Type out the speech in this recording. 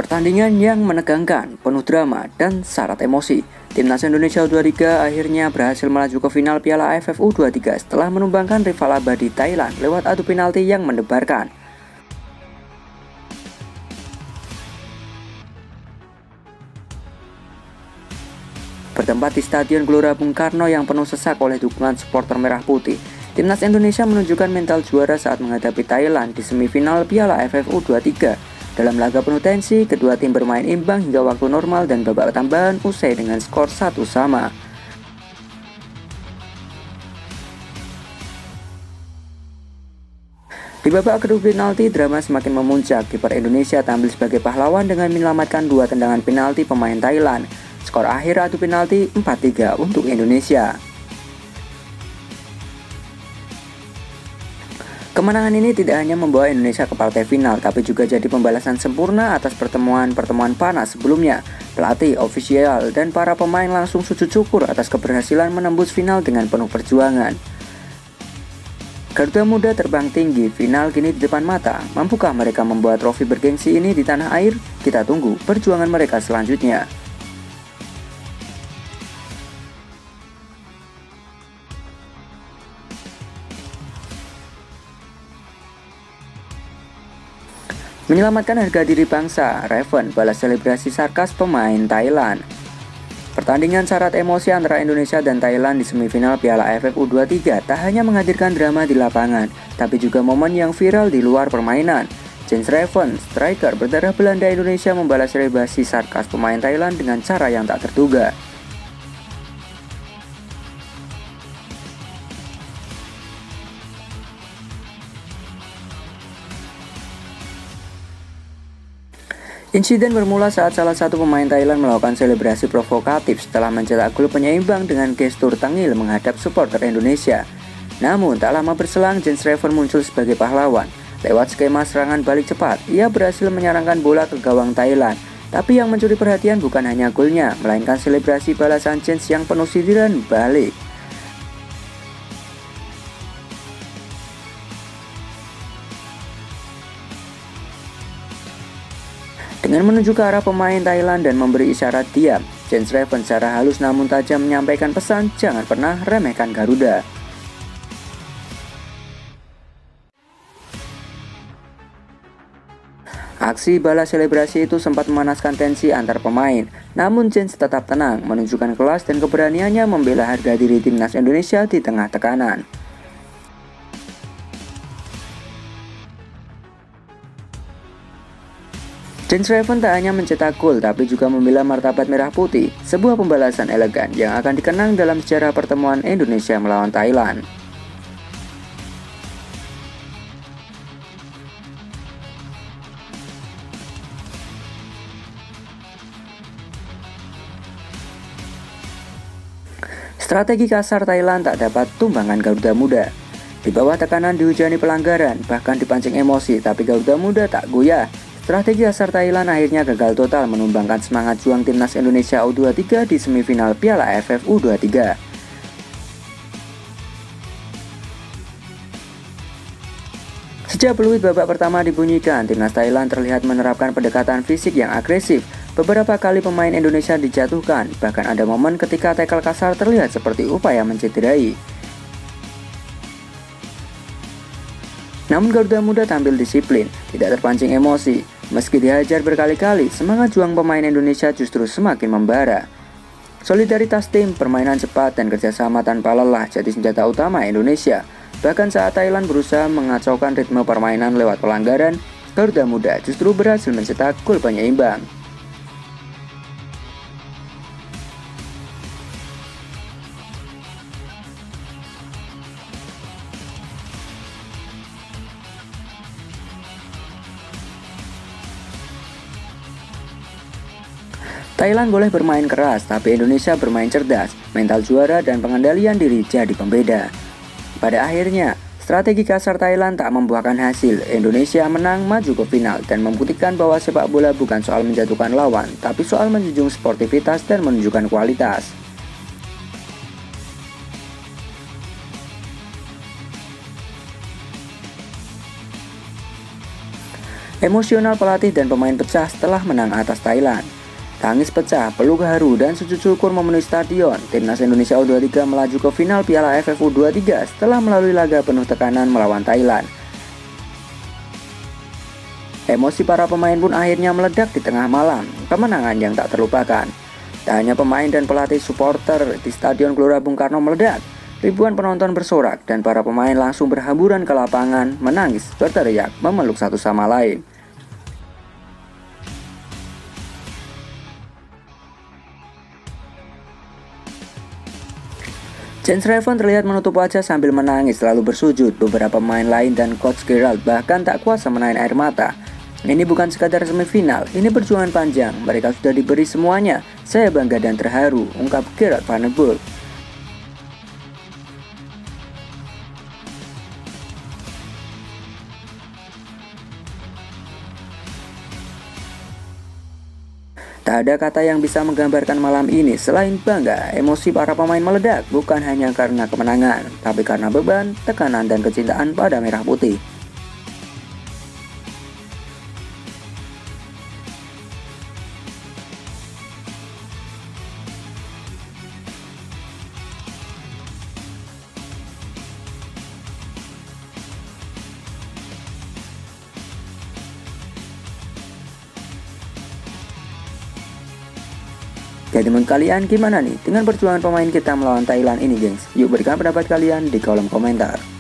Pertandingan yang menegangkan, penuh drama, dan syarat emosi. Timnas Indonesia U23 akhirnya berhasil melaju ke final Piala AFF U23 setelah menumbangkan rival abadi Thailand lewat adu penalti yang mendebarkan. Bertempat di Stadion Gelora Bung Karno yang penuh sesak oleh dukungan supporter merah putih, Timnas Indonesia menunjukkan mental juara saat menghadapi Thailand di semifinal Piala AFF U23. Dalam laga penuh tensi, kedua tim bermain imbang hingga waktu normal dan babak tambahan usai dengan skor 1-1. Di babak kedua penalti, drama semakin memuncak. Kiper Indonesia tampil sebagai pahlawan dengan menyelamatkan dua tendangan penalti pemain Thailand. Skor akhir adu penalti 4-3 untuk Indonesia. Kemenangan ini tidak hanya membawa Indonesia ke partai final, tapi juga jadi pembalasan sempurna atas pertemuan-pertemuan panas sebelumnya. Pelatih, ofisial, dan para pemain langsung sujud syukur atas keberhasilan menembus final dengan penuh perjuangan. Garuda Muda terbang tinggi, final kini di depan mata. Mampukah mereka membawa trofi bergengsi ini di tanah air? Kita tunggu perjuangan mereka selanjutnya. Menyelamatkan harga diri bangsa, Raven balas selebrasi sarkas pemain Thailand. Pertandingan syarat emosi antara Indonesia dan Thailand di semifinal Piala AFF U23 tak hanya menghadirkan drama di lapangan, tapi juga momen yang viral di luar permainan. Jens Raven, striker berdarah Belanda Indonesia, membalas selebrasi sarkas pemain Thailand dengan cara yang tak terduga. Insiden bermula saat salah satu pemain Thailand melakukan selebrasi provokatif setelah mencetak gol penyeimbang dengan gestur tengil menghadap supporter Indonesia. Namun, tak lama berselang, Jens Raven muncul sebagai pahlawan. Lewat skema serangan balik cepat, ia berhasil menyerangkan bola ke gawang Thailand. Tapi yang mencuri perhatian bukan hanya golnya, melainkan selebrasi balasan Jens yang penuh sindiran balik. Dengan menunjuk ke arah pemain Thailand dan memberi isyarat diam, Jens Raven secara halus namun tajam menyampaikan pesan jangan pernah remehkan Garuda. Aksi balas selebrasi itu sempat memanaskan tensi antar pemain, namun Jens tetap tenang, menunjukkan kelas dan keberaniannya membela harga diri timnas Indonesia di tengah tekanan. Jens Raven tak hanya mencetak gol, tapi juga membela martabat merah putih, sebuah pembalasan elegan yang akan dikenang dalam sejarah pertemuan Indonesia melawan Thailand. Strategi kasar Thailand tak dapat tumbangan Garuda Muda. Di bawah tekanan dihujani pelanggaran, bahkan dipancing emosi, tapi Garuda Muda tak goyah. Strategi kasar Thailand akhirnya gagal total menumbangkan semangat juang timnas Indonesia U23 di semifinal Piala AFF U23. Sejak peluit babak pertama dibunyikan, timnas Thailand terlihat menerapkan pendekatan fisik yang agresif. Beberapa kali pemain Indonesia dijatuhkan, bahkan ada momen ketika tackle kasar terlihat seperti upaya mencederai. Namun Garuda Muda tampil disiplin, tidak terpancing emosi. Meski dihajar berkali-kali, semangat juang pemain Indonesia justru semakin membara. Solidaritas tim, permainan cepat, dan kerjasama tanpa lelah jadi senjata utama Indonesia. Bahkan saat Thailand berusaha mengacaukan ritme permainan lewat pelanggaran, Garuda Muda justru berhasil mencetak gol penyeimbang. Thailand boleh bermain keras, tapi Indonesia bermain cerdas, mental juara dan pengendalian diri jadi pembeda. Pada akhirnya, strategi kasar Thailand tak membuahkan hasil. Indonesia menang maju ke final dan membuktikan bahwa sepak bola bukan soal menjatuhkan lawan, tapi soal menjunjung sportivitas dan menunjukkan kualitas. Emosional pelatih dan pemain pecah setelah menang atas Thailand. Tangis pecah, peluk haru, dan sujud syukur memenuhi stadion. Timnas Indonesia U23 melaju ke final Piala AFF U23 setelah melalui laga penuh tekanan melawan Thailand. Emosi para pemain pun akhirnya meledak di tengah malam, kemenangan yang tak terlupakan. Tak hanya pemain dan pelatih, supporter di Stadion Gelora Bung Karno meledak. Ribuan penonton bersorak dan para pemain langsung berhamburan ke lapangan, menangis, berteriak, memeluk satu sama lain. Jens Reven terlihat menutup wajah sambil menangis lalu bersujud. Beberapa pemain lain dan coach Gerald bahkan tak kuasa menahan air mata. Ini bukan sekadar semifinal, ini perjuangan panjang. Mereka sudah diberi semuanya. Saya bangga dan terharu, ungkap Gerard van der Burg. Tak ada kata yang bisa menggambarkan malam ini selain bangga. Emosi para pemain meledak bukan hanya karena kemenangan, tapi karena beban, tekanan, dan kecintaan pada merah putih. Jadi menurut kalian gimana nih dengan perjuangan pemain kita melawan Thailand ini, gengs? Yuk berikan pendapat kalian di kolom komentar.